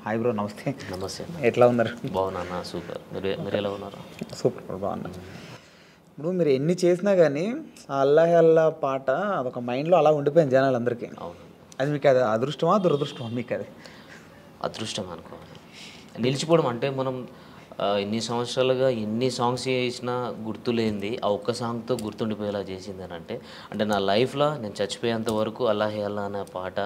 Hi bro, నమస్తే. నమస్తే అన్న. ఎట్లా ఉన్నారు? బాగున్నా సూపర్. మీరు ఎలా ఉన్నారు? సూపర్ బ్రో, బాగున్నా. ఇప్పుడు మీరు ఎన్ని చేసినా కానీ ఆ అల్లా అల్లా పాట అదొక మైండ్లో అలా ఉండిపోయింది జనాలందరికీ. అవును, అది మీకు అది అదృష్టమా దురదృష్టమా మీకు అది? అదృష్టం అనుకోవాలి. నిలిచిపోవడం అంటే మనం ఇన్ని సంవత్సరాలుగా ఎన్ని సాంగ్స్ చేసినా గుర్తులేంది ఆ ఒక్క సాంగ్తో గుర్తుండిపోయేలా చేసింది అని అంటే నా లైఫ్లో నేను చచ్చిపోయేంత వరకు అల్లాహే అల్లా అనే పాట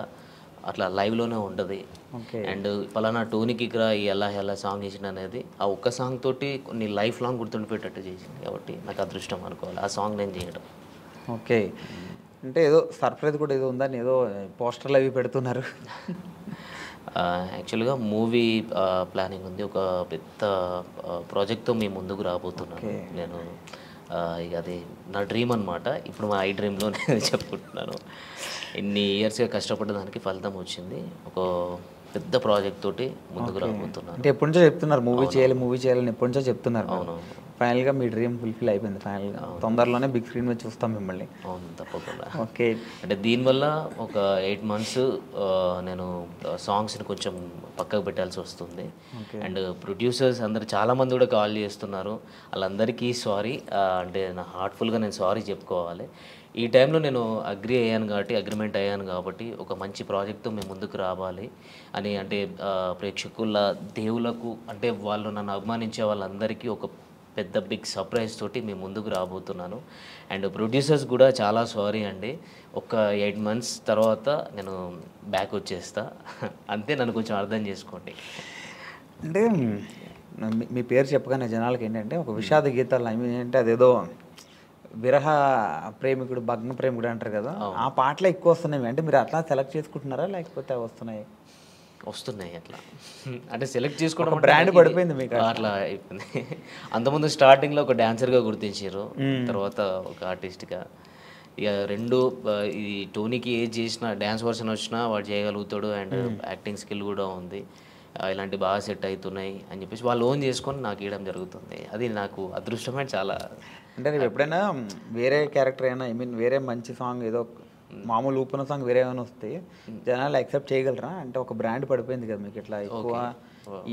అట్లా లైవ్లోనే ఉంటుంది. ఓకే. అండ్ పలానా టోనికి ఇక్కడ ఈ అల్లాహే అల్లా సాంగ్ చేసిన అనేది ఆ ఒక్క సాంగ్ తోటి నీ లైఫ్ లాంగ్ గుర్తుండిపోయేటట్టు చేసింది కాబట్టి నాకు అదృష్టం అనుకోవాలి ఆ సాంగ్ నేను చేయడం. ఓకే. అంటే ఏదో సర్ప్రైజ్ కూడా ఏదో ఉందని ఏదో పోస్టర్లు అవి పెడుతున్నారు. యాక్చువల్గా మూవీ ప్లానింగ్ ఉంది. ఒక పెద్ద ప్రాజెక్ట్తో మీ ముందుకు రాబోతున్నాను నేను. ఇక అది నా డ్రీమ్ అనమాట. ఇప్పుడు మా డ్రీమ్లో నేను చెప్పుకుంటున్నాను. ఇన్ని ఇయర్స్గా కష్టపడ్డ దానికి ఫలితం వచ్చింది. ఒక పెద్ద ప్రాజెక్ట్ తోటి ముందుకు రాబోతున్నాను. అంటే ఎప్పటి నుంచో చెప్తున్నారు మూవీ చేయాలని ఎప్పటి నుంచో చెప్తున్నారు. అవును, ఫైనల్గా మీ డ్రీమ్ ఫుల్ఫిల్ అయిపోయింది. ఫైనల్గా తొందరలోనే బిగ్ స్క్రీన్ మీద చూస్తాం మిమ్మల్ని. అవును, తప్పకుండా. ఓకే. అంటే దీనివల్ల ఒక 8 months నేను సాంగ్స్ని కొంచెం పక్కకు పెట్టాల్సి వస్తుంది. అండ్ ప్రొడ్యూసర్స్ అందరు చాలామంది కూడా కాల్ చేస్తున్నారు. వాళ్ళందరికీ సారీ. అంటే నా హార్ట్ఫుల్గా నేను సారీ చెప్పుకోవాలి. ఈ టైంలో నేను అగ్రిమెంట్ అయ్యాను కాబట్టి ఒక మంచి ప్రాజెక్ట్తో మేము ముందుకు రావాలి అని. అంటే ప్రేక్షకుల దేవులకు అంటే వాళ్ళు నన్ను అభిమానించే వాళ్ళందరికీ ఒక పెద్ద బిగ్ సర్ప్రైజ్ తోటి మేము ముందుకు రాబోతున్నాను. అండ్ ప్రొడ్యూసర్స్ కూడా చాలా సారీ అండి. ఒక 8 months తర్వాత నేను బ్యాక్ వచ్చేస్తా. అంతే, నన్ను కొంచెం అర్థం చేసుకోండి. అంటే మీ పేరు చెప్పగానే జనాలకి ఏంటంటే ఒక విషాద గీతాలు ఏంటంటే అదేదో విరహ ప్రేమికుడు భగ్న ప్రేమికుడు అంటారు కదా, ఆ పాటలే ఎక్కువ వస్తున్నాయి. అంటే మీరు అట్లా సెలెక్ట్ చేసుకుంటున్నారా లేకపోతే వస్తున్నాయి? వస్తున్నాయి అట్లా. అంటే సెలెక్ట్ చేసుకోవడం బ్రాండ్ పడిపోయింది మీకు అట్లా అయిపోయింది. అంతకుముందు స్టార్టింగ్లో ఒక డాన్సర్గా గుర్తించారు, తర్వాత ఒక ఆర్టిస్ట్గా. ఇక రెండు ఈ టోనీకి ఏది చేసినా డ్యాన్స్ వర్షన్ వచ్చినా వాడు చేయగలుగుతాడు. అండ్ యాక్టింగ్ స్కిల్ కూడా ఉంది. ఇలాంటి బాగా సెట్ అవుతున్నాయి అని చెప్పేసి వాళ్ళు ఓన్ చేసుకొని నాకు ఇవ్వడం జరుగుతుంది. అది నాకు అదృష్టమే చాలా. అంటే నువ్వు ఎప్పుడైనా వేరే క్యారెక్టర్ అయినా వేరే మంచి సాంగ్ ఏదో మామూలు ఊపిన సాంగ్ వేరే ఏమైనా వస్తే జనాలు యాక్సెప్ట్ చేయగలరా? అంటే ఒక బ్రాండ్ పడిపోయింది కదా మీకు. ఇట్లా ఎక్కువ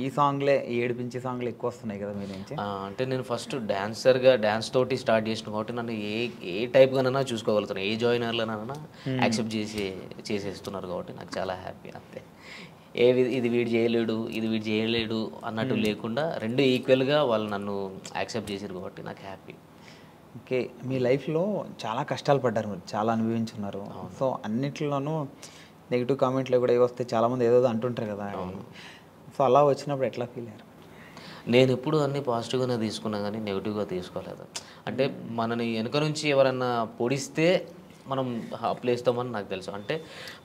ఈ సాంగ్లే ఏడిపించే సాంగ్లు ఎక్కువ వస్తున్నాయి కదా మీ నుంచి. అంటే నేను ఫస్ట్ డాన్స్ తోటి స్టార్ట్ చేసిన కాబట్టి నన్ను ఏ టైప్గానైనా చూసుకోగలుగుతాను. ఏ జాయినర్లనైనా యాక్సెప్ట్ చేసేస్తున్నారు కాబట్టి నాకు చాలా హ్యాపీ. అంతే, ఇది వీడు చేయలేడు అన్నట్టు లేకుండా రెండు ఈక్వల్గా వాళ్ళు నన్ను యాక్సెప్ట్ చేశారు కాబట్టి నాకు హ్యాపీ. ఓకే. మీ లైఫ్లో చాలా కష్టాలు పడ్డారు, మీరు చాలా అనుభవించున్నారు. సో అన్నిట్లోనూ నెగిటివ్ కామెంట్లు కూడా ఏవి వస్తే చాలామంది ఏదో అంటుంటారు కదా. సో అలా వచ్చినప్పుడు ఎట్లా ఫీల్ అయ్యారు? నేను ఎప్పుడు అన్నీ పాజిటివ్గానే తీసుకున్నా కానీ నెగిటివ్గా తీసుకోలేదు. అంటే మనని వెనుక నుంచి ఎవరన్నా పొడిస్తే మనం ప్లేస్తామని నాకు తెలుసు. అంటే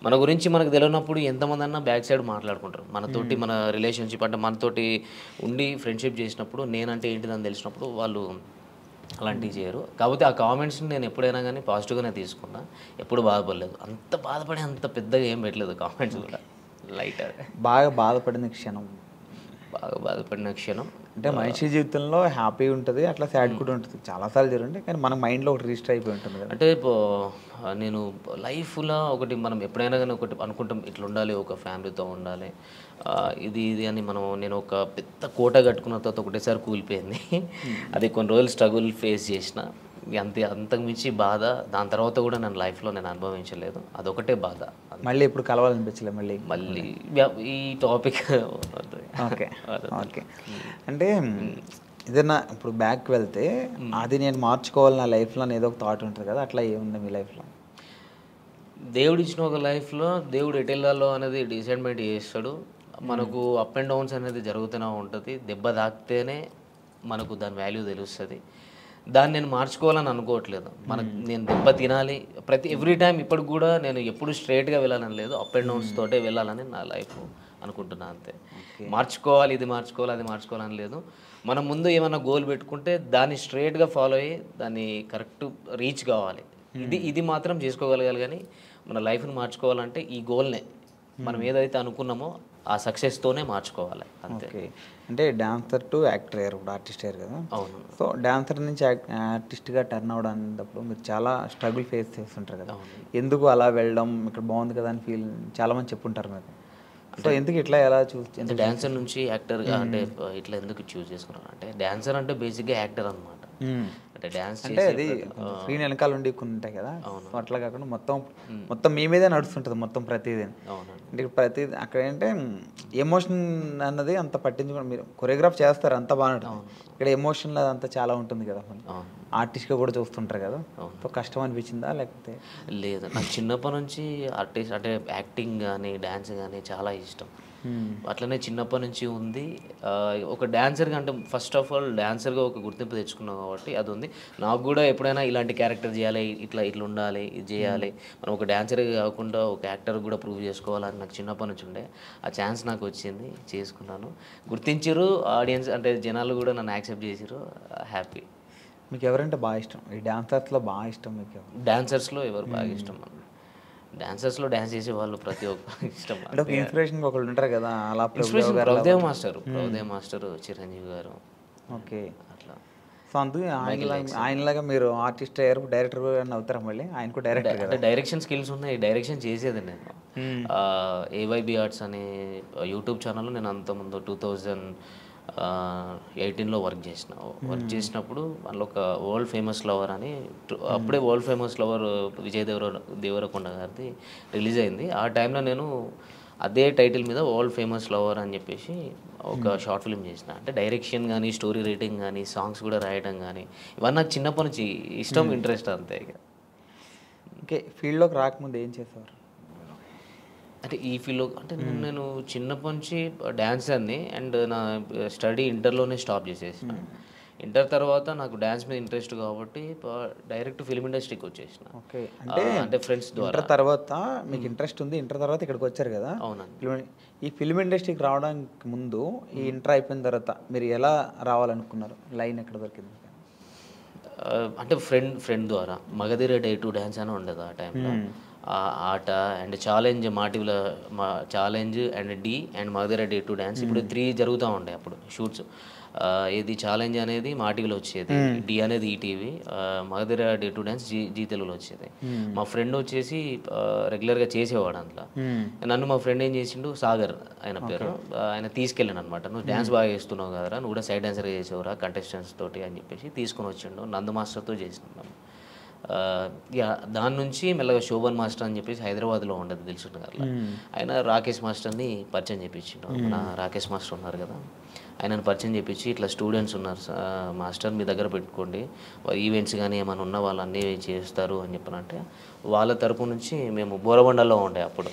మన గురించి మనకు తెలియనప్పుడు ఎంతమంది అన్నా బ్యాక్ సైడ్ మాట్లాడుకుంటారు. మనతోటి మన రిలేషన్షిప్ అంటే మనతోటి ఉండి ఫ్రెండ్షిప్ చేసినప్పుడు నేనంటే ఏంటిదని తెలిసినప్పుడు వాళ్ళు అలాంటివి చేయరు. కాకపోతే ఆ కామెంట్స్ని నేను ఎప్పుడైనా కానీ పాజిటివ్గానే తీసుకున్నా, ఎప్పుడు బాధపడలేదు. అంత పెద్దగా ఏం పెట్టలేదు కామెంట్స్ కూడా. లైట్ బాగా బాధపడిన క్షణం అంటే మనిషి జీవితంలో హ్యాపీ ఉంటుంది, అట్లా సాడ్ కూడా ఉంటుంది, చాలాసార్లు జరుగుతుంది. కానీ మన మైండ్లో ఒకటి రిజిస్టర్ అయిపోయి ఉంటుంది కదా. అంటే నేను లైఫ్లో ఒకటి మనం ఎప్పుడైనా కానీ ఒకటి అనుకుంటాం, ఇట్లా ఉండాలి, ఒక ఫ్యామిలీతో ఉండాలి, ఇది అని నేను ఒక పెద్ద కోట కట్టుకున్న తర్వాత ఒకటేసారి కూలిపోయింది. అది కొన్ని రోజులు స్ట్రగుల్ ఫేస్ చేసిన. అంతకు మించి బాధ దాని తర్వాత కూడా నేను లైఫ్లో అనుభవించలేదు. అదొకటే బాధ. మళ్ళీ ఇప్పుడు కలవాలనిపించలేదు మళ్ళీ ఈ టాపిక్. ఓకే. ఓకే. అంటే ఏదైనా ఇప్పుడు బ్యాక్ వెళ్తే అది నేను మార్చుకోవాలి నా లైఫ్లో ఏదో ఒక థాట్ ఉంటుంది కదా, అట్లా ఏముంది మీ లైఫ్లో? దేవుడు ఇచ్చిన ఒక లైఫ్లో దేవుడు ఎటు వెళ్ళాలో అనేది డిసైడ్మెంట్ చేస్తాడు. మనకు అప్ అండ్ డౌన్స్ అనేది జరుగుతూనే ఉంటుంది. దెబ్బ తాకితేనే మనకు దాని వాల్యూ తెలుస్తుంది. దాన్ని నేను మార్చుకోవాలని అనుకోవట్లేదు. నేను దెబ్బ తినాలి ఎవ్రీ టైం. ఇప్పుడు కూడా నేను ఎప్పుడు స్ట్రైట్గా వెళ్ళాలని లేదు, అప్ అండ్ డౌన్స్ తోటే వెళ్ళాలని నా లైఫ్ అనుకుంటున్నా. అంతే. మార్చుకోవాలి, ఇది మార్చుకోవాలి, అది మార్చుకోవాలని లేదు. మనం ముందు ఏమైనా గోల్ పెట్టుకుంటే దాన్ని స్ట్రైట్గా ఫాలో అయ్యి దాన్ని కరెక్ట్ రీచ్ కావాలి. ఇది మాత్రం చేసుకోగలగాలి. కానీ మన లైఫ్ని మార్చుకోవాలంటే ఈ గోల్నే మనం ఏదైతే అనుకున్నామో ఆ సక్సెస్తోనే మార్చుకోవాలి. అంతే. అంటే డాన్సర్ టు యాక్టర్ అయ్యారు, ఇప్పుడు ఆర్టిస్ట్ అయ్యారు కదా. అవును. సో డాన్సర్ నుంచి ఆర్టిస్ట్గా టర్న్ అవడానికి మీరు చాలా స్ట్రగుల్ ఫేస్ చేస్తుంటారు కదా. ఎందుకు అలా వెళ్ళడం, ఇక్కడ బాగుంది కదా అని చాలామంది చెప్పుంటారు మీరు. సో ఎందుకు ఇట్లా ఎలా చూస్ అంటే డాన్సర్ నుంచి యాక్టర్గా అంటే ఇట్లా ఎందుకు చూస్ చేసుకున్నాను అంటే డాన్సర్ అంటే బేసిక్గా యాక్టర్ అనమాట. అంటే డాన్స్ అంటే అది స్క్రీన్ వెనకాల ఉండి కొన్ని ఉంటాయి కదా, సో అట్లా కాకుండా మొత్తం మీ మీదే నడుస్తుంటుంది మొత్తం ప్రతిదీ. అవునండి. అంటే ప్రతిదీ అక్కడ ఏంటంటే ఎమోషన్ అన్నది అంత పట్టించుకోండి, మీరు కొరియోగ్రాఫ్ చేస్తారు అంత బాగా ఉంటుంది, ఇక్కడ ఎమోషన్ అదంతా చాలా ఉంటుంది కదా, ఆర్టిస్ట్గా కూడా చూస్తుంటారు కదా, సో కష్టం అనిపించిందా లేకపోతే? లేదు, నాకు చిన్నప్పటి నుంచి ఆర్టిస్ట్ అంటే యాక్టింగ్ కానీ డ్యాన్స్ కానీ చాలా ఇష్టం. అట్లనే చిన్నప్పటి నుంచి ఉంది. ఒక డాన్సర్గా అంటే ఫస్ట్ ఆఫ్ ఆల్ డాన్సర్గా ఒక గుర్తింపు తెచ్చుకున్నాం కాబట్టి అది ఉంది. నాకు కూడా ఎప్పుడైనా ఇలాంటి క్యారెక్టర్ చేయాలి, ఇట్లా ఉండాలి, ఇది చేయాలి, మనం ఒక డాన్సర్గా కాకుండా ఒక యాక్టర్ కూడా ప్రూవ్ చేసుకోవాలని నాకు చిన్నప్పటి నుంచి ఉండే. ఆ ఛాన్స్ నాకు వచ్చింది, చేసుకున్నాను, గుర్తించారు ఆడియన్స్, అంటే జనాలు కూడా నన్ను యాక్సెప్ట్ చేసారు, హ్యాపీ. మీకు ఎవరంటే బాగా ఇష్టం? ఈ డాన్సర్స్లో బాగా ఇష్టం మీకు? డాన్సర్స్లో ఎవరు బాగా ఇష్టం? డాన్సర్స్లో డ్యాన్స్ చేసే వాళ్ళు ప్రతి ఒక్క ఇష్టం. అంటే ఒక ఇన్స్పిరేషన్ ఒకళ్ళు ఉంటారు కదా, అలా ప్రభుదేవ్ మాస్టర్, చిరంజీవి గారు. ఓకే, అట్లా. సో అందుకే ఆయనలాగా మీరు ఆర్టిస్ట్ అయ్యారు, డైరెక్టర్ అవుతారా మళ్ళీ? ఆయన కూడా డైరెక్టర్ అంటే డైరెక్షన్ స్కిల్స్ ఉన్నాయి, డైరెక్షన్ చేసేది నేను. ఏవైబి ఆర్ట్స్ అనే యూట్యూబ్ ఛానల్లో నేను అంతకుముందు 2018లో వర్క్ చేసినప్పుడు అందులో ఒక వరల్డ్ ఫేమస్ లవర్ అని, అప్పుడే world famous lover Vijay Devarakonda గారిది రిలీజ్ అయింది. ఆ టైంలో నేను అదే టైటిల్ మీద వరల్డ్ ఫేమస్ లవర్ అని చెప్పేసి ఒక షార్ట్ ఫిల్మ్ చేసిన. అంటే డైరెక్షన్ కానీ, స్టోరీ రైటింగ్ కానీ, సాంగ్స్ కూడా రాయడం కానీ, ఇవన్నీ నాకు చిన్నప్పటి నుంచి ఇష్టం, ఇంట్రెస్ట్ అంతే. ఇక ఓకే, ఫీల్డ్లోకి రాకముందు ఏం చేసేవారు? అంటే ఈ ఫీల్డ్లో అంటే నేను చిన్నప్పటి నుంచి డ్యాన్సర్ని, అండ్ నా స్టడీ ఇంటర్లోనే స్టాప్ చేసేసిన. ఇంటర్ తర్వాత నాకు డ్యాన్స్ మీద ఇంట్రెస్ట్ కాబట్టి డైరెక్ట్ ఫిల్మ్ ఇండస్ట్రీకి వచ్చేసిన. ఓకే, అంటే ఫ్రెండ్స్ ద్వారా. ఇంటర్ తర్వాత మీకు ఇంట్రెస్ట్ ఉంది, ఇంటర్ తర్వాత ఇక్కడికి వచ్చారు కదా. అవునండి. ఈ ఫిల్మ్ ఇండస్ట్రీకి రావడానికి ముందు, ఈ ఇంటర్ అయిపోయిన తర్వాత మీరు ఎలా రావాలనుకున్నారు? లైన్ ఎక్కడ దొరికింది? అంటే ఫ్రెండ్ ద్వారా మగధీర డే టు డ్యాన్స్ అని ఉండదు ఆ టైంలో. Aata and challenge, challenge and Dhee and Magadheera day to dance, ఇప్పుడు 3 జరుగుతూ ఉండే అప్పుడు షూట్స్. ఇది ఛాలెంజ్ అనేది మా టీవీలో వచ్చేది, డి అనేది ETV, Magadheera day to dance Zee తెలుగులో వచ్చేది. మా ఫ్రెండ్ వచ్చేసి రెగ్యులర్గా చేసేవాడు అందులో. నన్ను మా ఫ్రెండ్ ఏం చేసిండు, సాగర్ ఆయన పేరు, ఆయన తీసుకెళ్ళాను అనమాట. నువ్వు డ్యాన్స్ బాగా చేస్తున్నావు కదరా, నువ్వు కూడా సైడ్ డాన్సర్గా చేసేవరా కంటెస్టెంట్స్ తోటి అని చెప్పేసి తీసుకొని వచ్చిండు. నందు మాస్టర్తో చేసినాం. దాని నుంచి మెల్లగా శోభన్ మాస్టర్ అని చెప్పేసి హైదరాబాద్లో ఉండదు దిల్సుఖ్ నగర్లో, ఆయన రాకేష్ మాస్టర్ని పరిచయం చేయించిండు. మన రాకేష్ మాస్టర్ ఉన్నారు కదా, ఆయనను పరిచయం చేయించి ఇట్లా స్టూడెంట్స్ ఉన్నారు మాస్టర్, మీ దగ్గర పెట్టుకోండి, ఈవెంట్స్ కానీ ఏమైనా ఉన్న వాళ్ళు అన్నీ చేస్తారు అని చెప్పనంటే, వాళ్ళ తరపు నుంచి మేము బోరబండలో ఉండే అప్పుడు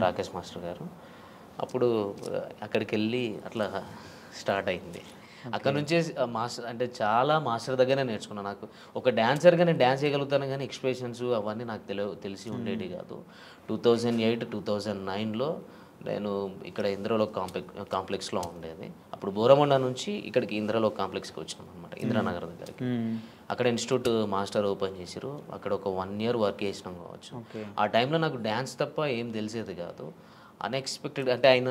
రాకేష్ మాస్టర్ గారు. అప్పుడు అక్కడికి వెళ్ళి అట్లా స్టార్ట్ అయింది. అక్కడ నుంచే మాస్టర్ అంటే చాలా మాస్టర్ దగ్గరనే నేర్చుకున్నాను. నాకు ఒక డాన్సర్గా నేను డ్యాన్స్ చేయగలుగుతాను కానీ ఎక్స్ప్రెషన్స్ అవన్నీ నాకు తెలిసి ఉండేవి కాదు. 2008, 2009లో నేను ఇక్కడ ఇంద్రలోక్ కాంప్లెక్స్లో ఉండేది. అప్పుడు బోరమండ నుంచి ఇక్కడికి ఇంద్రలోక్ కాంప్లెక్స్కి వచ్చినాం అనమాట, ఇంద్రానగర్ దగ్గరికి. అక్కడ ఇన్స్టిట్యూట్ మాస్టర్ ఓపెన్ చేసారు, అక్కడ ఒక 1 year వర్క్ చేసినాం కావచ్చు. ఆ టైంలో నాకు డ్యాన్స్ తప్ప ఏం తెలిసేది కాదు. అన్ఎక్స్పెక్టెడ్ అంటే ఆయన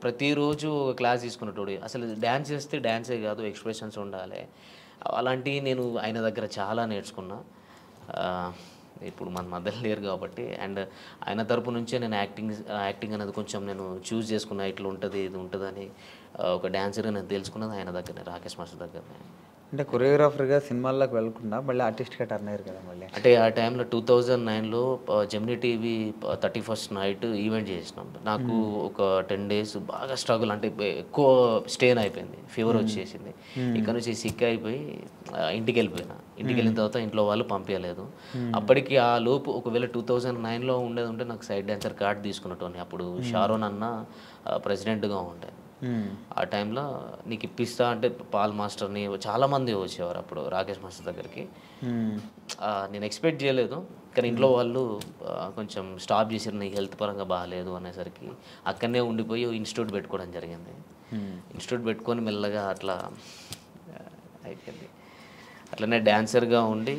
ప్రతిరోజు క్లాస్ తీసుకున్నట్టు, అసలు డ్యాన్స్ చేస్తే డ్యాన్సే కాదు ఎక్స్ప్రెషన్స్ ఉండాలి, అలాంటివి నేను ఆయన దగ్గర చాలా నేర్చుకున్నా. ఇప్పుడు మన మధ్యలో లేరు కాబట్టి, అండ్ ఆయన తరపు నుంచే నేను యాక్టింగ్ అనేది కొంచెం నేను చూస్ చేసుకున్నా, ఇట్లా ఉంటుంది ఇది ఉంటుందని. ఒక డాన్సర్గా నేను తెలుసుకున్నది ఆయన దగ్గరనే, రాకేష్ మాస్టర్ దగ్గరనే. అంటే కొరియోగ్రాఫర్గా సినిమాల్లోకి వెళ్ళకుండా మళ్ళీ ఆర్టిస్ట్గా టర్న్ అయ్యారు కదా మళ్ళీ. అంటే ఆ టైంలో 2009లో Gemini TV 31st night event చేసినాం. నాకు ఒక 10 days బాగా స్ట్రగుల్, అంటే ఎక్కువ స్టెయిన్ అయిపోయింది, ఫీవర్ వచ్చేసింది. ఇక్కడ నుంచి సిక్ అయిపోయి ఇంటికి వెళ్ళిపోయినా. ఇంటికి వెళ్ళిన తర్వాత ఇంట్లో వాళ్ళు పంపించలేదు. అప్పటికి ఆ లోపు ఒకవేళ 2009లో ఉండేది ఉంటే నాకు సైడ్ డాన్సర్ కార్డ్ తీసుకున్నట్టు. అప్పుడు షారోన్ అన్న ప్రెసిడెంట్గా ఉండే. ఆ టైంలో నీకు ఇప్పిస్తా అంటే పాల్ మాస్టర్ని చాలామంది వచ్చేవారు అప్పుడు రాకేష్ మాస్టర్ దగ్గరికి. నేను ఎక్స్పెక్ట్ చేయలేదు, కానీ ఇంట్లో వాళ్ళు కొంచెం స్టాప్ చేసారు, నీకు హెల్త్ పరంగా బాగాలేదు అనేసరికి అక్కడనే ఉండిపోయి ఇన్స్టిట్యూట్ పెట్టుకోవడం జరిగింది. ఇన్స్టిట్యూట్ పెట్టుకొని మెల్లగా అట్లా అయిపోయింది. అట్లనే డాన్సర్గా ఉండి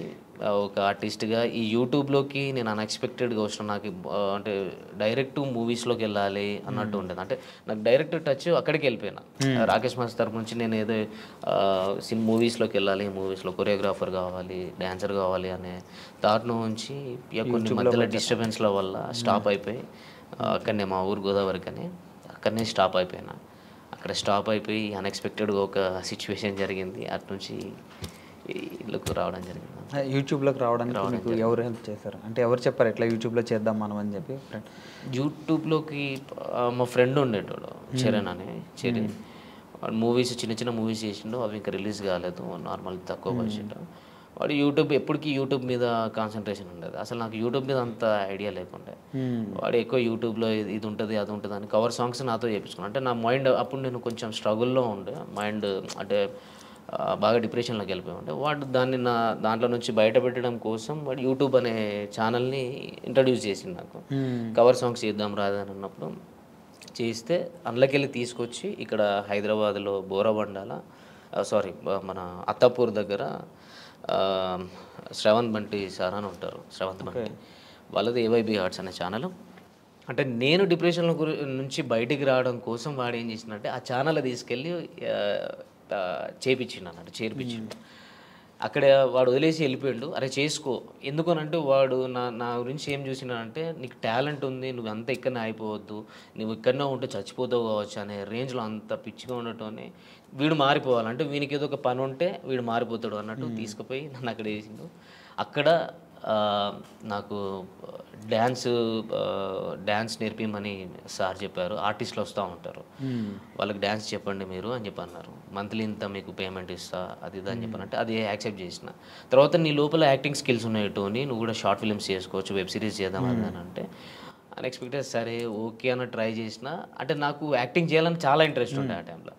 ఒక ఆర్టిస్ట్గా ఈ యూట్యూబ్లోకి నేను అన్ఎక్స్పెక్టెడ్గా వచ్చిన. నాకు అంటే డైరెక్ట్ మూవీస్లోకి వెళ్ళాలి అన్నట్టు ఉండేది. అంటే నాకు డైరెక్ట్ టచ్ అక్కడికి వెళ్ళిపోయినా. రాకేష్ మాస్టర్ తరపు నుంచి నేను ఏదో మూవీస్లోకి వెళ్ళాలి, మూవీస్లో కొరియోగ్రాఫర్ కావాలి, డాన్సర్ కావాలి అనే థాట్ నుంచి కొన్ని మధ్యలో డిస్టర్బెన్స్ల వల్ల స్టాప్ అయిపోయి అక్కడనే మా ఊరు గోదావరికని అక్కడనే స్టాప్ అయిపోయినా. అక్కడ స్టాప్ అయిపోయి అన్ఎక్స్పెక్టెడ్గా ఒక సిచ్యువేషన్ జరిగింది. అటు నుంచి ఇళ్ళకు రావడం జరిగింది. యూట్యూబ్లోకి రావడానికి మీకు ఎవరు హెల్ప్ చేశారు? అంటే ఎవరు చెప్పారు ఎట్లా యూట్యూబ్లో చేద్దాం మనం అని చెప్పి? యూట్యూబ్లోకి మా ఫ్రెండ్ ఉండేటోడు చరణ్ అని. చరణ్ వాడు మూవీస్ చిన్న చిన్న మూవీస్ చేసిండు. అవి ఇంకా రిలీజ్ కాలేదు, నార్మల్ తక్కువ బడ్జెట్. వాడు యూట్యూబ్ ఎప్పటికీ యూట్యూబ్ మీద కాన్సన్ట్రేషన్ ఉండేది. అసలు నాకు యూట్యూబ్ మీద అంత ఐడియా లేకుండే. వాడు ఎక్కువ యూట్యూబ్లో ఇది ఉంటుంది అది ఉంటుంది అని కవర్ సాంగ్స్ నాతో చేయించుకున్నాను. అంటే నా మైండ్ అప్పుడు నేను కొంచెం స్ట్రగుల్లో ఉండే, మైండ్ అంటే బాగా డిప్రెషన్లోకి వెళ్ళిపోయి ఉండే. వాడు దాంట్లో నుంచి బయటపెట్టడం కోసం వాడు యూట్యూబ్ అనే ఛానల్ని ఇంట్రడ్యూస్ చేసింది నాకు. కవర్ సాంగ్స్ చేద్దాం రాదని అన్నప్పుడు చేస్తే అందులోకెళ్ళి తీసుకొచ్చి ఇక్కడ హైదరాబాద్లో బోరబండాల మన అత్తాపూర్ దగ్గర శ్రవంత్ బంటి సార్ అని ఉంటారు. శ్రవంత్ బంటి వాళ్ళది ఏవైబీ ఆర్ట్స్ అనే ఛానల్. అంటే నేను డిప్రెషన్లో నుంచి బయటికి రావడం కోసం వాడు ఏం చేసిందంటే ఆ ఛానల్ తీసుకెళ్ళి చేపించిండు అన్నట్టు, చేర్పించిండు. అక్కడ వాడు వదిలేసి వెళ్ళిపోయాడు. అరే చేసుకో, ఎందుకనంటే వాడు నా గురించి ఏం చూసినాడంటే నీకు టాలెంట్ ఉంది, నువ్వు అంతా ఇక్కడనే అయిపోవద్దు, నువ్వు ఇక్కడనే ఉంటే చచ్చిపోతావు కావచ్చు అనే రేంజ్లో అంత పిచ్చిగా ఉండటంనే వీడు మారిపోవాలంటే వీనికి ఏదో ఒక పని ఉంటే వీడు మారిపోతాడు అన్నట్టు తీసుకుపోయి నన్ను అక్కడ వేసిండు. అక్కడ నాకు డ్యాన్స్ నేర్పిమని సార్ చెప్పారు. ఆర్టిస్టులు వస్తూ ఉంటారు, వాళ్ళకి డ్యాన్స్ చెప్పండి మీరు అని చెప్పి అన్నారు. మంత్లీ ఇంత మీకు పేమెంట్ ఇస్తా అది ఇది అని చెప్పానంటే అది యాక్సెప్ట్ చేసిన తర్వాత నీ లోపల యాక్టింగ్ స్కిల్స్ ఉన్నాయి టోనీ, నువ్వు కూడా షార్ట్ ఫిల్మ్స్ చేసుకోవచ్చు, వెబ్ సిరీస్ చేద్దాం అని అంటే అన్ఎక్స్పెక్టెడ్ సరే ఓకే అని ట్రై చేసిన. అంటే నాకు యాక్టింగ్ చేయాలని చాలా ఇంట్రెస్ట్ ఉండే ఆ టైంలో.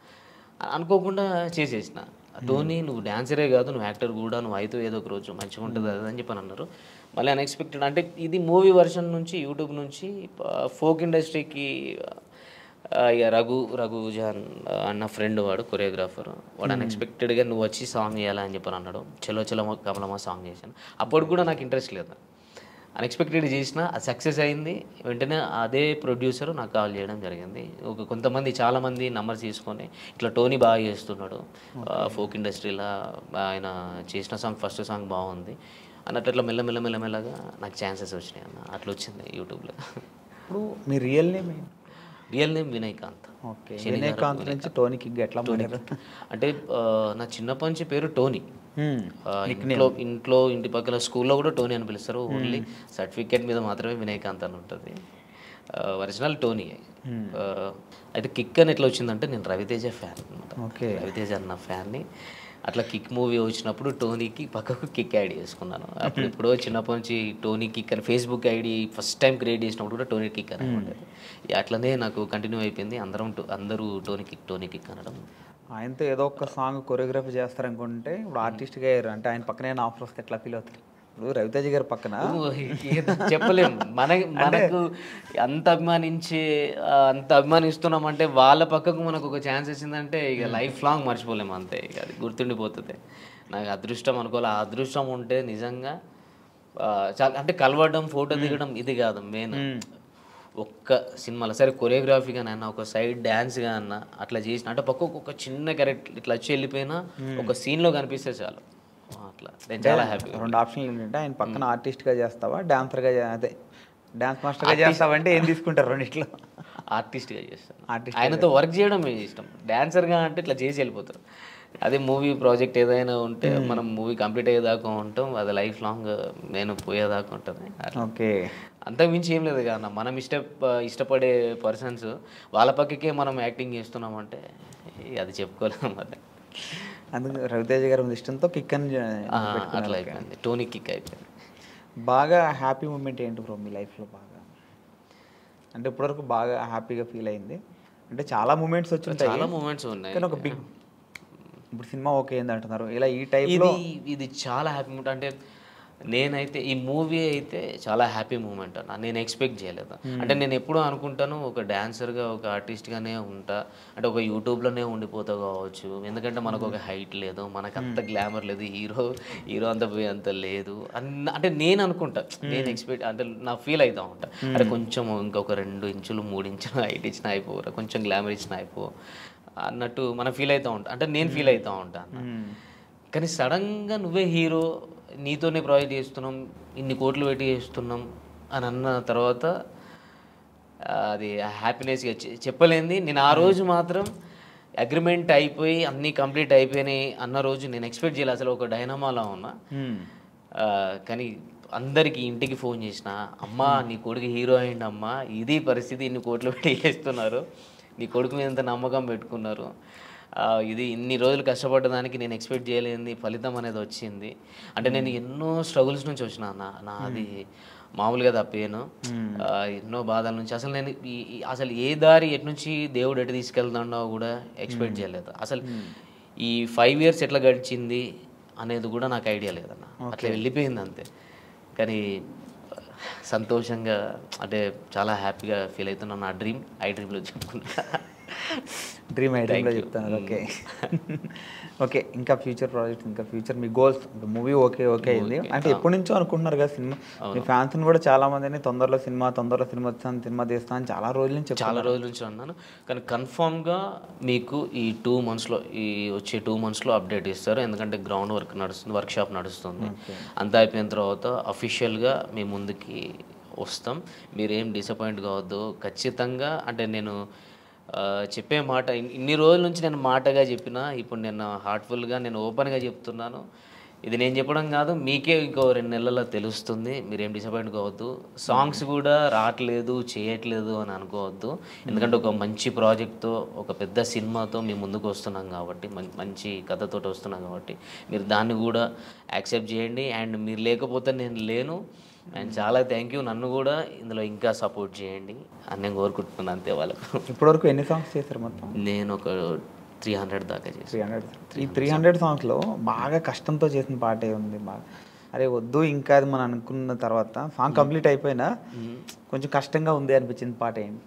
అనుకోకుండా చేసేసిన. టోనీ నువ్వు డాన్సరే కాదు, నువ్వు యాక్టర్ కూడా, నువ్వు అయితే ఏదో ఒక రోజు మంచిగా ఉంటుంది అది అని చెప్పని అన్నారు. మళ్ళీ అన్ఎక్స్పెక్టెడ్ అంటే ఇది మూవీ వర్షన్ నుంచి యూట్యూబ్ నుంచి ఫోక్ ఇండస్ట్రీకి ఇక రఘుజాన్ అన్న ఫ్రెండ్ వాడు కొరియోగ్రాఫర్. వాడు అన్ఎక్స్పెక్టెడ్గా నువ్వు వచ్చి సాంగ్ చేయాలని చెప్పని అన్నాడు. చలో చలో కమలమ్మ సాంగ్ చేశాను. అప్పుడు కూడా నాకు ఇంట్రెస్ట్ లేదు, అన్ఎక్స్పెక్టెడ్ చేసిన, అది సక్సెస్ అయింది. వెంటనే అదే ప్రొడ్యూసర్ నాకు కాల్ చేయడం జరిగింది. చాలామంది నంబర్స్ తీసుకొని ఇట్లా టోనీ బాగా చేస్తున్నాడు ఫోక్ ఇండస్ట్రీలో, ఆయన చేసిన సాంగ్ ఫస్ట్ సాంగ్ బాగుంది అన్నట్టు అట్లా మెల్లగా నాకు ఛాన్సెస్ వచ్చినాయి అన్న. అట్లా వచ్చింది యూట్యూబ్లో. ఇప్పుడు మీ real name Vinayakanth. Okay, Vinayakanth నుంచి టోనీకి ఎట్లా మారారు? అంటే నా చిన్నప్పటి నుంచి పేరు టోనీ. ఇంటి పక్కల స్కూల్లో కూడా టోనీ అని పిలుస్తారు. ఓన్లీ సర్టిఫికేట్ మీద మాత్రమే వినయకాంత్ అని ఉంటుంది. Original Tony. అయితే కిక్ అని ఎట్లా వచ్చిందంటే నేను రవితేజ ఫ్యాన్ అనమాట. రవితేజ అన్న ఫ్యాన్ని. అట్లా కిక్ మూవీ వచ్చినప్పుడు టోనీకి పక్కకు కిక్ ఐడి చేసుకున్నాను. అప్పుడు ఎప్పుడో చిన్నప్పటి నుంచి టోనీ కిక్ అని Facebook ID first time create చేసినప్పుడు కూడా టోనీ కిక్ అని ఉండేది. అట్లనే నాకు కంటిన్యూ అయిపోయింది. అందరూ టోనీ కిక్ అనడం. ఆయనతో ఏదో ఒక సాంగ్ కొరియోగ్రఫీ చేస్తారనుకుంటే ఇప్పుడు ఆర్టిస్ట్గా అయ్యారు అంటే ఆయన పక్కనే ఆఫర్ వస్తే ఎట్లా ఫీల్ అవుతారు? ఇప్పుడు రవితేజ గారి పక్కన చెప్పలేము. మనకు అంత అభిమానిస్తున్నామంటే వాళ్ళ పక్కకు మనకు ఒక ఛాన్స్ వచ్చిందంటే ఇక లైఫ్ లాంగ్ మర్చిపోలేము అంతే. ఇక అది గుర్తుండిపోతుంది. నాకు అదృష్టం అనుకోవాలి. ఆ అదృష్టం ఉంటే నిజంగా చాలా అంటే కలవడం, ఫోటో దిగడం ఇది కాదు మెయిన్. ఒక్క సినిమాలో సరే కొరియోగ్రఫీగా అన్న, ఒక సైడ్ డ్యాన్స్గా అన్న అట్లా చేసిన అంటే పక్కకు ఒక చిన్న క్యారెక్టర్ ఇట్లా వచ్చి వెళ్ళిపోయినా ఒక సీన్లో కనిపిస్తే చాలు. అట్లా నేను చాలా హ్యాపీ. రెండు ఆప్షన్లు ఏంటంటే ఆయన పక్కన ఆర్టిస్ట్గా చేస్తావా, డాన్సర్గా అదే డాన్స్ మాస్టర్గా చేస్తావంటే ఏం తీసుకుంటారు? రెండిట్లో ఆర్టిస్ట్గా చేస్తాను. ఆయనతో వర్క్ చేయడం ఇష్టం. డాన్సర్గా అంటే ఇట్లా చేసి వెళ్ళిపోతారు. అదే మూవీ ప్రాజెక్ట్ ఏదైనా ఉంటే మనం మూవీ కంప్లీట్ అయ్యేదాకా ఉంటాం, అది లైఫ్ లాంగ్ నేను పోయేదాకా ఉంటుంది. ఓకే, అంతకు మించి ఏం లేదు కదా. మనం ఇష్టపడే పర్సన్స్ వాళ్ళ పక్కకే మనం యాక్టింగ్ చేస్తున్నామంటే అది చెప్పుకోలేము. అది అందుకు రవితేజ గారి ఇష్టంతో కిక్ అని అట్లా అయిపోయింది, టోనీ కిక్ అయిపోయింది. బాగా హ్యాపీ మూమెంట్ ఏంటి బ్రో మీ లైఫ్లో? బాగా అంటే ఇప్పటివరకు బాగా హ్యాపీగా ఫీల్ అయింది అంటే చాలా మూమెంట్స్ వచ్చి చాలా మూమెంట్స్ ఉన్నాయి కానీ ఒక బిగ్ ఇప్పుడు సినిమా ఓకే ఏంది అంటున్నారు ఇలా ఈ టైప్లో ఇది చాలా హ్యాపీ మూమెంట్. అంటే నేనైతే ఈ మూవీ అయితే చాలా హ్యాపీ మూమెంట్ అన్న. నేను ఎక్స్పెక్ట్ చేయలేదు. అంటే నేను ఎప్పుడూ అనుకుంటాను ఒక డాన్సర్గా ఒక ఆర్టిస్ట్గానే ఉంటా, అంటే ఒక యూట్యూబ్లోనే ఉండిపోతా కావచ్చు. ఎందుకంటే మనకు ఒక హైట్ లేదు, మనకు అంత గ్లామర్ లేదు, హీరో అంత లేదు అంటే నేను అనుకుంటా. నేను ఎక్స్పెక్ట్ అంటే నా ఫీల్ అవుతూ ఉంటా, అంటే కొంచెం ఇంకొక 2 ఇంచులు 3 ఇంచులు హైట్ ఇచ్చినా అయిపోరా, కొంచెం గ్లామర్ ఇచ్చినా అయిపో అన్నట్టు మనం ఫీల్ అవుతూ ఉంటాం. అంటే నేను ఫీల్ అవుతూ ఉంటాను. కానీ సడన్గా నువ్వే హీరో, నీతోనే ప్రాజెక్ట్ చేస్తున్నాం, ఇన్ని కోట్లు పెట్టి చేస్తున్నాం అని అన్న తర్వాత అది హ్యాపీనెస్గా చెప్పలేంది. నేను ఆ రోజు మాత్రం అగ్రిమెంట్ అయిపోయి అన్నీ కంప్లీట్ అయిపోయినాయి అన్న రోజు నేను ఎక్స్పెక్ట్ చేయాలి, అసలు ఒక డైనమాలా ఉన్నా. కానీ అందరికీ ఇంటికి ఫోన్ చేసిన, అమ్మా నీ కొడుకు హీరో అయింది అమ్మా, ఇది పరిస్థితి, ఇన్ని కోట్లు పెట్టి చేస్తున్నారు, నీ కొడుకు మీద ఎంత నమ్మకం పెట్టుకున్నారు, ఇది ఇన్ని రోజులు కష్టపడ్డదానికి నేను ఎక్స్పెక్ట్ చేయలేని ఫలితం అనేది వచ్చింది. అంటే నేను ఎన్నో స్ట్రగుల్స్ నుంచి వచ్చిన నాది మామూలుగా తప్పేను, ఎన్నో బాధల నుంచి అసలు నేను అసలు ఏ దారి ఎటు నుంచి దేవుడు ఎటు తీసుకెళ్తాడో కూడా ఎక్స్పెక్ట్ చేయలేదు. అసలు ఈ 5 years ఎట్లా గడిచింది అనేది కూడా నాకు ఐడియా లేదన్న, అట్లా వెళ్ళిపోయింది అంతే. కానీ సంతోషంగా అంటే చాలా హ్యాపీగా ఫీల్ అవుతున్నాను. నా డ్రీమ్ ఐ డ్రీమ్లో చెప్పుకుంటా. డ్రీమ్ ఐ డ్రీమ్లో చెప్తాను. ఓకే ఓకే, ఇంకా ఫ్యూచర్ ప్రాజెక్ట్స్, ఇంకా ఫ్యూచర్ మీ గోల్స్, మూవీ ఓకే అయింది అంటే ఎప్పటి నుంచో అనుకుంటున్నారు కదా సినిమా, మీ ఫ్యాన్స్ని కూడా చాలా మందిని తొందరలో సినిమా వస్తాను, సినిమా తీస్తాను అని చాలా రోజుల నుంచి అన్నాను. కానీ కన్ఫామ్గా మీకు ఈ 2 monthsలో, ఈ వచ్చే 2 monthsలో అప్డేట్ ఇస్తారు. ఎందుకంటే గ్రౌండ్ వర్క్ నడుస్తుంది, వర్క్షాప్ నడుస్తుంది. అంతా అయిపోయిన తర్వాత అఫీషియల్గా మీ ముందుకి వస్తాం. మీరేం డిసప్పాయింట్ కావద్దు ఖచ్చితంగా. అంటే నేను చెప్పే మాట ఇన్ని రోజుల నుంచి నేను మాటగా చెప్పిన, ఇప్పుడు నేను హార్ట్ఫుల్గా నేను ఓపెన్గా చెప్తున్నాను. ఇది నేను చెప్పడం కాదు, మీకే ఇంకో 2 నెలల్లో తెలుస్తుంది. మీరేం డిసప్పాయింట్ కావద్దు. సాంగ్స్ కూడా రావట్లేదు, చేయట్లేదు అని అనుకోవద్దు. ఎందుకంటే ఒక మంచి ప్రాజెక్ట్తో, ఒక పెద్ద సినిమాతో మీ ముందుకు వస్తున్నాం కాబట్టి, మంచి కథతో వస్తున్నాం కాబట్టి మీరు దాన్ని కూడా యాక్సెప్ట్ చేయండి. అండ్ మీరు లేకపోతే నేను లేను. అండ్ చాలా థ్యాంక్ యూ, నన్ను కూడా ఇందులో ఇంకా సపోర్ట్ చేయండి అని నేను కోరుకుంటున్నాను అంతే. వాళ్ళకు ఇప్పటివరకు ఎన్ని సాంగ్స్ చేశారు మొత్తం? నేను ఒక 300 దాకా చేశాను. ఈ 300 సాంగ్స్లో బాగా కష్టంతో చేసిన పాటే ఉంది. బాగా అరే వద్దు ఇంకా అది మనం అనుకున్న తర్వాత సాంగ్ కంప్లీట్ అయిపోయినా కొంచెం కష్టంగా ఉంది అనిపించింది పాట ఏంటి?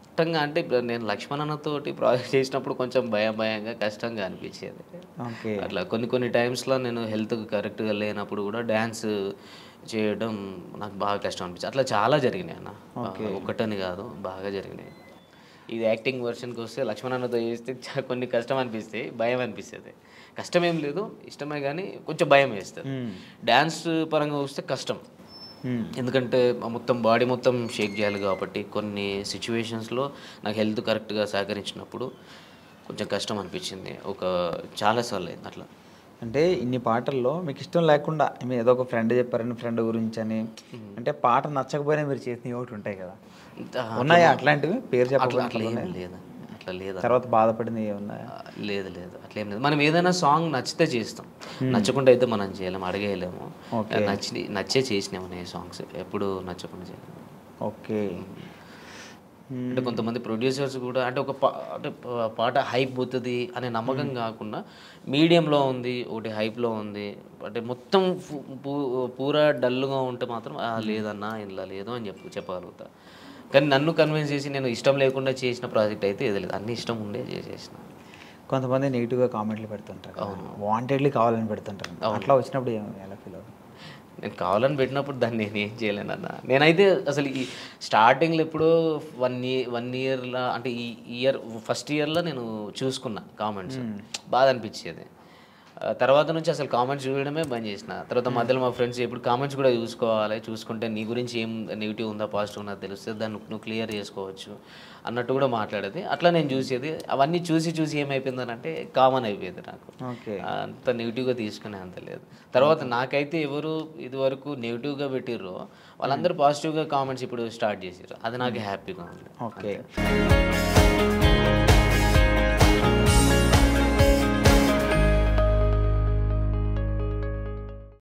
కష్టంగా అంటే ఇప్పుడు నేను లక్ష్మణ్ అన్నతోటి ప్రాజెక్ట్ చేసినప్పుడు కొంచెం భయంగా కష్టంగా అనిపించేది. అట్లా కొన్ని టైమ్స్లో నేను హెల్త్ కరెక్ట్గా లేనప్పుడు కూడా డ్యాన్స్ చేయడం నాకు బాగా కష్టం అనిపించింది. అట్లా చాలా జరిగినాయి అన్న, ఒకటని కాదు, బాగా జరిగినాయి. ఇది యాక్టింగ్ వర్షన్కి వస్తే లక్ష్మణ్ అన్నతో చేస్తే కొన్ని కష్టం అనిపిస్తాయి, భయం అనిపిస్తుంది. కష్టం ఏం లేదు, ఇష్టమే, కానీ కొంచెం భయం వేస్తుంది. డ్యాన్స్ పరంగా వస్తే కష్టం, ఎందుకంటే మొత్తం బాడీ మొత్తం షేక్ చేయాలి కాబట్టి కొన్ని సిచ్యువేషన్స్లో నాకు హెల్త్ కరెక్ట్గా సహకరించినప్పుడు కొంచెం కష్టం అనిపించింది. చాలాసార్లు అయింది అట్లా. అంటే ఇన్ని పాటల్లో మీకు ఇష్టం లేకుండా మీరు ఏదో ఒక ఫ్రెండ్ చెప్పారని ఫ్రెండ్ గురించి అని, అంటే పాట నచ్చకపోయినా మీరు చేసినవి ఒకటి ఉంటాయి కదా, ఉన్నాయా అట్లాంటివి? పేరు చెప్పాలి లేదా? అట్లా లేదా? తర్వాత బాధపడింది ఏమున్నాయా? లేదు అట్లేం లేదు. మనం ఏదైనా సాంగ్ నచ్చితే చేస్తాం, నచ్చకుండా అయితే మనం చేయలేము, అడిగేయలేము. నచ్చే చేసినాము నేను సాంగ్స్, ఎప్పుడు నచ్చకుండా చేయలేము. ఓకే. అంటే కొంతమంది ప్రొడ్యూసర్స్ కూడా అంటే అంటే పాట హైప్ పోతుంది అనే నమ్మకం కాకుండా మీడియంలో ఉంది, ఒకటి హైప్లో ఉంది, అంటే మొత్తం పూరా డల్గా ఉంటే మాత్రం లేదన్నా ఇలా లేదు అని చెప్పగలుగుతా. కానీ నన్ను కన్విన్స్ చేసి నేను ఇష్టం లేకుండా చేసిన ప్రాజెక్ట్ అయితే ఏది లేదు, అన్ని ఇష్టం ఉండే చేసేసిన. కొంతమంది నెగిటివ్గా కామెంట్లు పెడుతుంటారు, వాంటెడ్లీ కావాలని పెడుతుంటారు, అట్లా వచ్చినప్పుడు ఎలా ఫీల్ అవుతుంది? నేను కావాలని పెట్టినప్పుడు దాన్ని నేను ఏం చేయలేనన్న. నేనైతే అసలు ఈ స్టార్టింగ్లో ఎప్పుడో 1 yearలో అంటే ఈ ఫస్ట్ ఇయర్లో నేను చూసుకున్నా కామెంట్స్, బాధ అనిపించేది. తర్వాత నుంచి అసలు కామెంట్స్ చూడడమే బంద్ చేసిన. తర్వాత మధ్యలో మా ఫ్రెండ్స్ ఎప్పుడు కామెంట్స్ కూడా చూసుకుంటే నీ గురించి ఏం నెగిటివ్ ఉందా పాజిటివ్ ఉందా తెలుస్తుంది, దాన్ని నువ్వు క్లియర్ చేసుకోవచ్చు అన్నట్టు కూడా మాట్లాడేది. అట్లా నేను చూసేది. అవన్నీ చూసి ఏమైపోయిందనంటే కామన్ అయిపోయింది నాకు. అంత నెగిటివ్గా తీసుకునే అంత లేదు. తర్వాత నాకైతే ఎవరు ఇదివరకు నెగిటివ్గా పెట్టిర్రో వాళ్ళందరూ పాజిటివ్గా కామెంట్స్ ఇప్పుడు స్టార్ట్ చేసారు, అది నాకు హ్యాపీగా ఉంది. ఓకే.